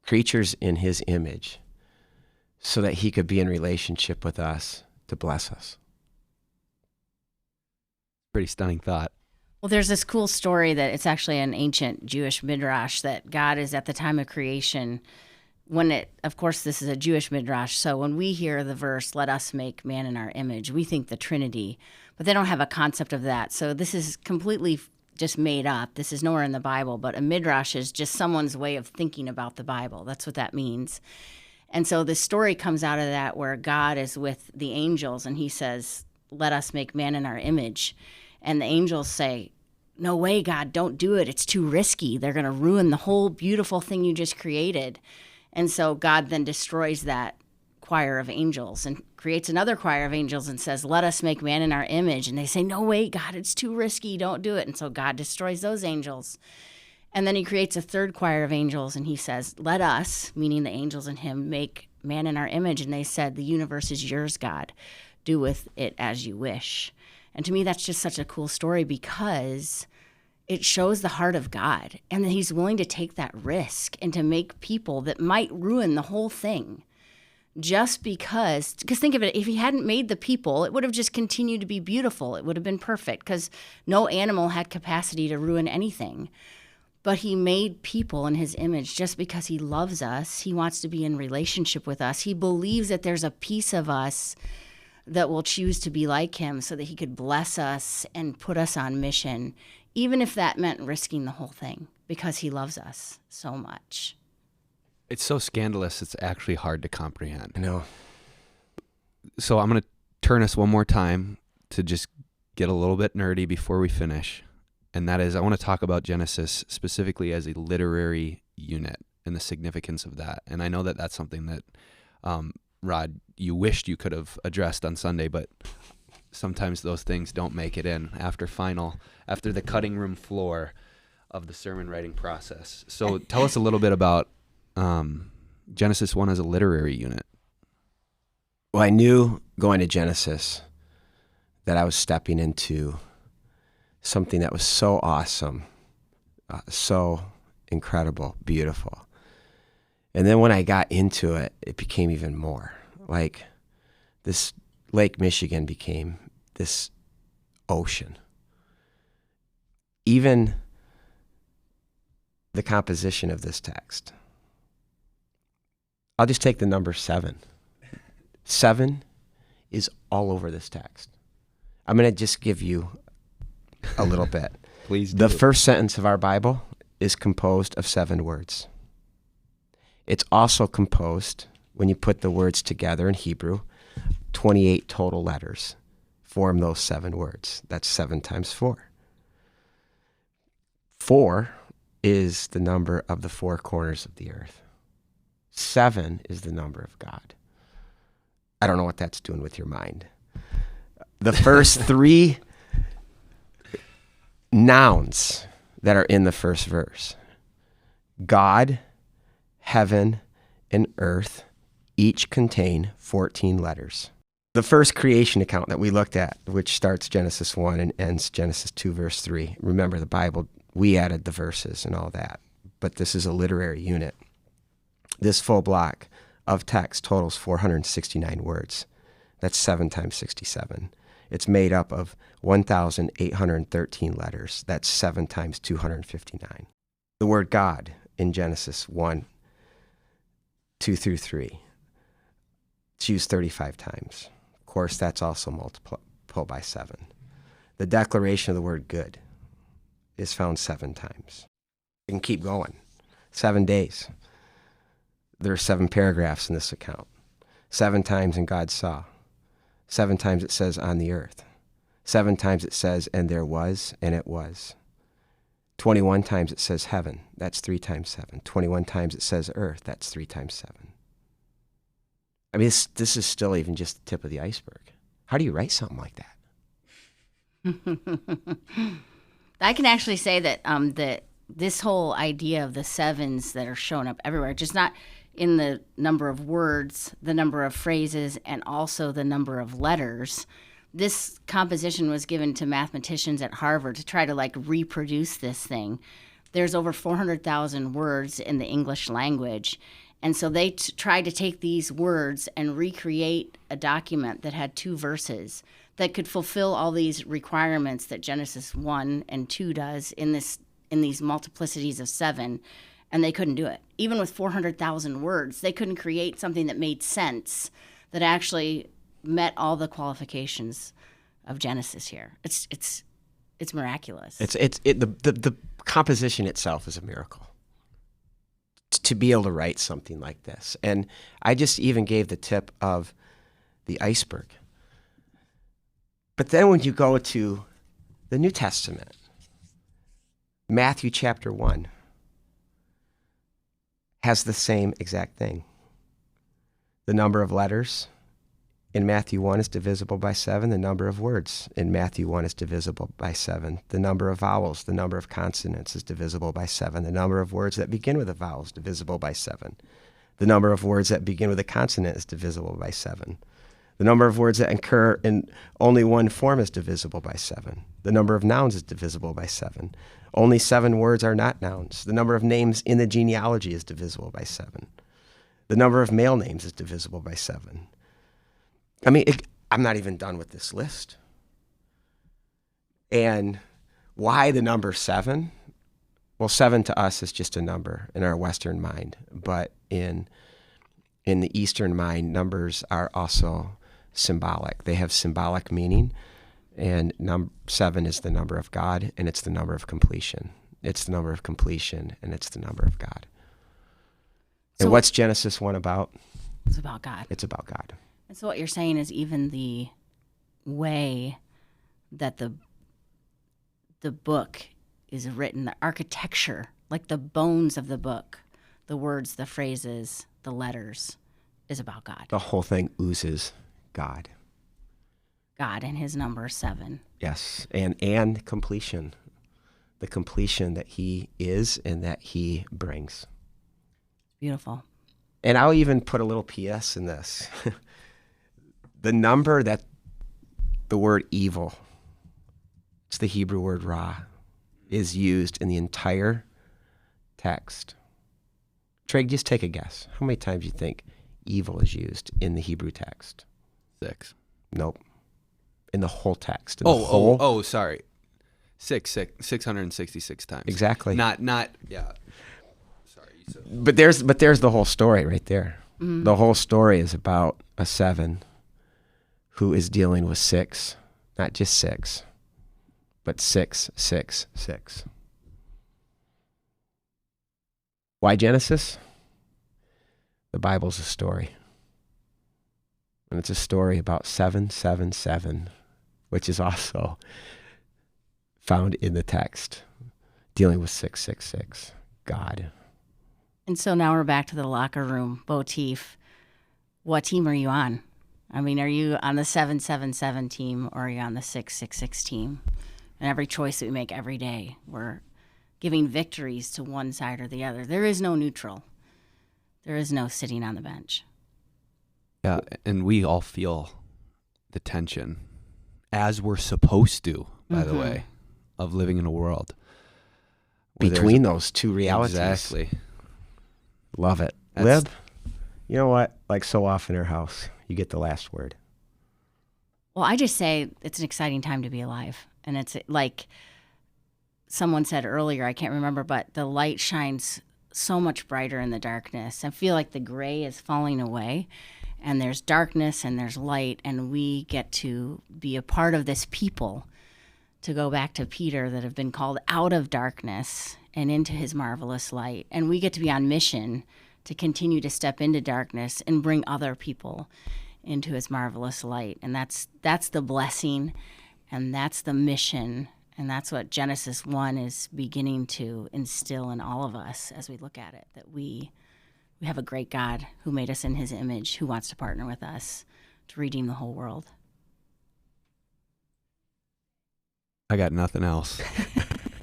creatures in his image, so that he could be in relationship with us to bless us. Pretty stunning thought. Well, there's this cool story that it's actually an ancient Jewish midrash that God is at the time of creation, of course, this is a Jewish midrash, so when we hear the verse, let us make man in our image, we think the Trinity, but they don't have a concept of that. So this is completely just made up. This is nowhere in the Bible, but a midrash is just someone's way of thinking about the Bible. That's what that means. And so the story comes out of that where God is with the angels and he says, let us make man in our image. And the angels say, no way, God, don't do it. It's too risky. They're going to ruin the whole beautiful thing you just created. And so God then destroys that choir of angels and creates another choir of angels and says, let us make man in our image. And they say, no way, God, it's too risky. Don't do it. And so God destroys those angels. And then he creates a third choir of angels and he says, let us, meaning the angels and him, make man in our image. And they said, the universe is yours, God. Do with it as you wish. And to me, that's just such a cool story because it shows the heart of God and that he's willing to take that risk and to make people that might ruin the whole thing just because think of it, if he hadn't made the people, it would have just continued to be beautiful. It would have been perfect because no animal had capacity to ruin anything. But he made people in his image just because he loves us. He wants to be in relationship with us. He believes that there's a piece of us that will choose to be like him so that he could bless us and put us on mission, even if that meant risking the whole thing, because he loves us so much. It's so scandalous, it's actually hard to comprehend. I know. So I'm going to turn us one more time to just get a little bit nerdy before we finish. And that is, I want to talk about Genesis specifically as a literary unit and the significance of that. And I know that that's something that, Rod, you wished you could have addressed on Sunday, but sometimes those things don't make it in after the cutting room floor of the sermon writing process. So tell us a little bit about Genesis 1 as a literary unit. Well, I knew going to Genesis that I was stepping into something that was so awesome, so incredible, beautiful. And then when I got into it, it became even more. Like this Lake Michigan became this ocean. Even the composition of this text. I'll just take the number 7. 7 is all over this text. I'm going to just give you a little bit. Please do. The first sentence of our Bible is composed of 7 words. It's also composed, when you put the words together in Hebrew, 28 total letters form those 7 words. That's 7 times 4. 4 is the number of the 4 corners of the earth. 7 is the number of God. I don't know what that's doing with your mind. The first 3 nouns that are in the first verse, God, heaven, and earth, each contain 14 letters. The first creation account that we looked at, which starts Genesis 1 and ends Genesis 2, verse 3. Remember, the Bible, we added the verses and all that, but this is a literary unit. This full block of text totals 469 words. That's 7 times 67. It's made up of 1,813 letters. That's 7 times 259. The word God in Genesis 1, 2 through 3, it's used 35 times. Of course, that's also multiplied by 7. The declaration of the word good is found 7 times. You can keep going. 7 days. There are 7 paragraphs in this account. 7 times and God saw. 7 times it says on the earth. 7 times it says and there was and it was. 21 times it says heaven. That's 3 times 7. 21 times it says earth. That's 3 times 7. I mean, this is still even just the tip of the iceberg. How do you write something like that? I can actually say that that this whole idea of the 7s that are showing up everywhere, just not in the number of words, the number of phrases, and also the number of letters. This composition was given to mathematicians at Harvard to try to reproduce this thing. There's over 400,000 words in the English language. And so they tried to take these words and recreate a document that had 2 verses that could fulfill all these requirements that Genesis 1 and 2 does in these multiplicities of 7, and they couldn't do it. Even with 400,000 words, they couldn't create something that made sense, that actually met all the qualifications of Genesis here. It's miraculous. The composition itself is a miracle. to be able to write something like this. And I just even gave the tip of the iceberg. But then when you go to the New Testament, Matthew chapter 1 has the same exact thing. The number of letters in Matthew 1 is divisible by 7. The number of words in Matthew 1 is divisible by 7. The number of vowels, the number of consonants is divisible by 7. The number of words that begin with a vowel is divisible by 7. The number of words that begin with a consonant is divisible by 7. The number of words that occur in only one form is divisible by 7. The number of nouns is divisible by 7. Only 7 words are not nouns. The number of names in the genealogy is divisible by 7. The number of male names is divisible by 7. I mean, I'm not even done with this list. And why the number 7? Well, 7 to us is just a number in our Western mind. But in the Eastern mind, numbers are also symbolic. They have symbolic meaning. And 7 is the number of God, and it's the number of completion. It's the number of completion, and it's the number of God. So and what's Genesis 1 about? It's about God. It's about God. And so what you're saying is even the way that the book is written, the architecture, like the bones of the book, the words, the phrases, the letters, is about God. The whole thing oozes God. God and his number 7. Yes, and completion. The completion that he is and that he brings. Beautiful. And I'll even put a little PS in this. The number that the word evil, it's the Hebrew word ra, is used in the entire text. Tryg, just take a guess. How many times do you think evil is used in the Hebrew text? 6. Nope. In the whole text. Sorry. 666 times. Exactly. Not yeah. Sorry. But there's the whole story right there. Mm-hmm. The whole story is about a 7 who is dealing with 6, not just 6, but 666. Why Genesis? The Bible's a story. And it's a story about 777, which is also found in the text, dealing with 666, God. And so now we're back to the locker room. Bo Teef, what team are you on? I mean, are you on the 777 team or are you on the 666 team? And every choice that we make every day, we're giving victories to one side or the other. There is no neutral. There is no sitting on the bench. Yeah, and we all feel the tension, as we're supposed to, by the way, of living in a world between those two realities. Exactly. Love it. Lib, you know what? Like so often in our house, you get the last word. Well, I just say it's an exciting time to be alive. And it's like someone said earlier, I can't remember, but the light shines so much brighter in the darkness. I feel like the gray is falling away. And there's darkness and there's light, and we get to be a part of this people, to go back to Peter, that have been called out of darkness and into his marvelous light. And we get to be on mission to continue to step into darkness and bring other people into his marvelous light. And that's the blessing, and that's the mission, and that's what Genesis 1 is beginning to instill in all of us as we look at it, that we have a great God who made us in his image, who wants to partner with us to redeem the whole world. I got nothing else.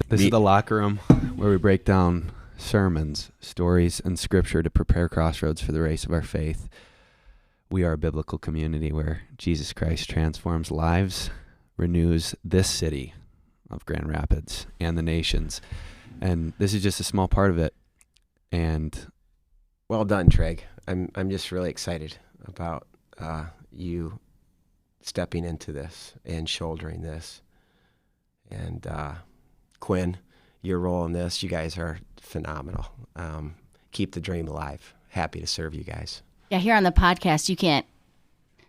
This is the locker room where we break down sermons, stories, and scripture to prepare crossroads for the race of our faith. We are a biblical community where Jesus Christ transforms lives, renews this city of Grand Rapids and the nations. And this is just a small part of it. And well done, Tryg. I'm just really excited about you stepping into this and shouldering this. And Quinn, your role in this, you guys are phenomenal. Keep the dream alive. Happy to serve you guys. Yeah, here on the podcast, you can't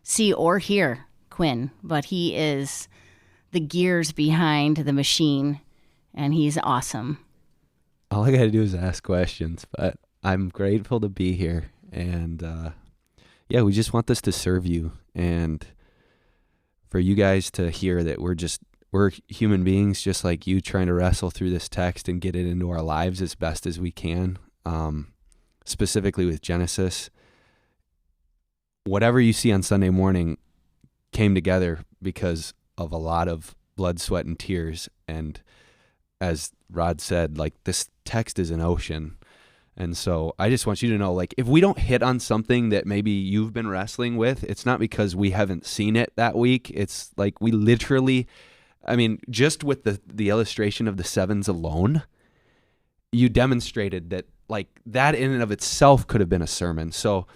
see or hear Quinn, but he is the gears behind the machine, and he's awesome. All I got to do is ask questions, but I'm grateful to be here. And we just want this to serve you, and for you guys to hear that we're human beings just like you, trying to wrestle through this text and get it into our lives as best as we can. Specifically with Genesis, whatever you see on Sunday morning came together because of a lot of blood, sweat, and tears. And as Rod said, like, this text is an ocean. And so I just want you to know, like, if we don't hit on something that maybe you've been wrestling with, it's not because we haven't seen it that week. It's like we literally, I mean, just with the illustration of the sevens alone, you demonstrated that, like, that in and of itself could have been a sermon. So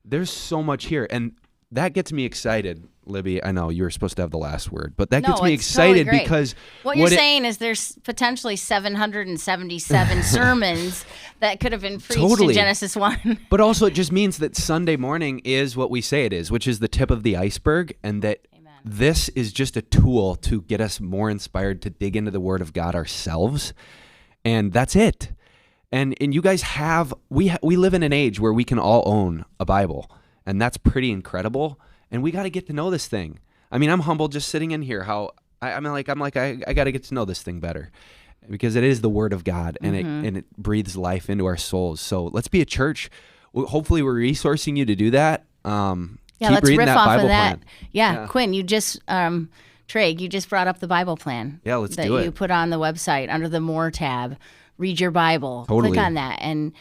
there's so much here. And that gets me excited, Libby. I know you were supposed to have the last word, but that gets me excited totally because what you're saying is there's potentially 777 sermons that could have been preached in Genesis 1. But also it just means that Sunday morning is what we say it is, which is the tip of the iceberg, and that this is just a tool to get us more inspired to dig into the Word of God ourselves. And that's it. And you guys we live in an age where we can all own a Bible, and that's pretty incredible. And we got to get to know this thing. I mean, I'm humbled just sitting in here. I got to get to know this thing better, because it is the Word of God, and it breathes life into our souls. So let's be a church. Hopefully, we're resourcing you to do that. Let's riff off Bible of that. Yeah, Quinn, you just Tryg, you just brought up the Bible plan. Yeah, let's do it. That you put on the website under the More tab. Read your Bible. Totally. Click on that. And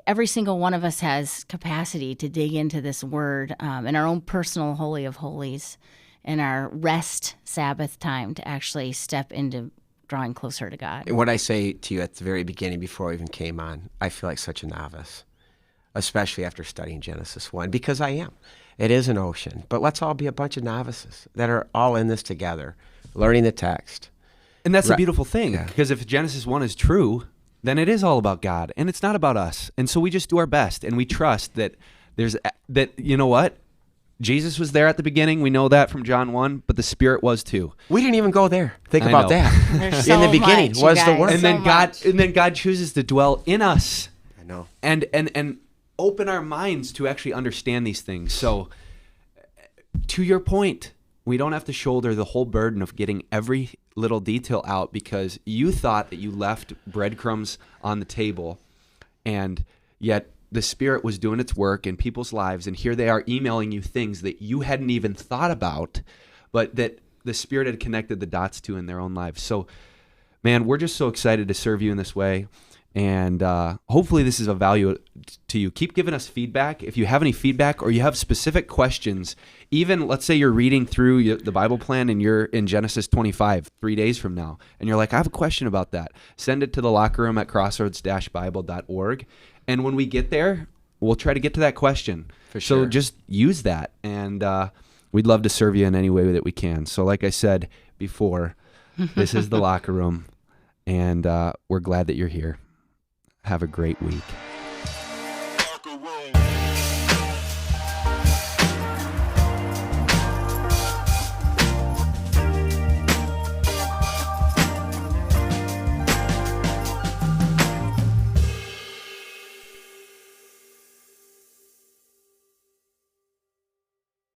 every single one of us has capacity to dig into this word in our own personal Holy of Holies, in our rest Sabbath time, to actually step into drawing closer to God. And what I say to you at the very beginning, before I even came on, I feel like such a novice, especially after studying Genesis 1, because I am. It is an ocean. But let's all be a bunch of novices that are all in this together, learning the text. And that's the beautiful thing, because if Genesis 1 is true, then it is all about God, and it's not about us. And so we just do our best, and we trust that you know what? Jesus was there at the beginning. We know that from John 1, but the Spirit was too. We didn't even go there. Think about that. In the beginning was the Word. And then God chooses to dwell in us. I know. And open our minds to actually understand these things. So to your point, we don't have to shoulder the whole burden of getting every little detail out, because you thought that you left breadcrumbs on the table, and yet the Spirit was doing its work in people's lives, and here they are emailing you things that you hadn't even thought about, but that the Spirit had connected the dots to in their own lives. So, man, we're just so excited to serve you in this way. And hopefully this is of value to you. Keep giving us feedback. If you have any feedback or you have specific questions, even let's say you're reading through the Bible plan and you're in Genesis 25 3 days from now, and you're like, I have a question about that. Send it to the locker room at crossroads-bible.org. And when we get there, we'll try to get to that question. For sure. So just use that. And we'd love to serve you in any way that we can. So like I said before, this is the locker room, and we're glad that you're here. Have a great week.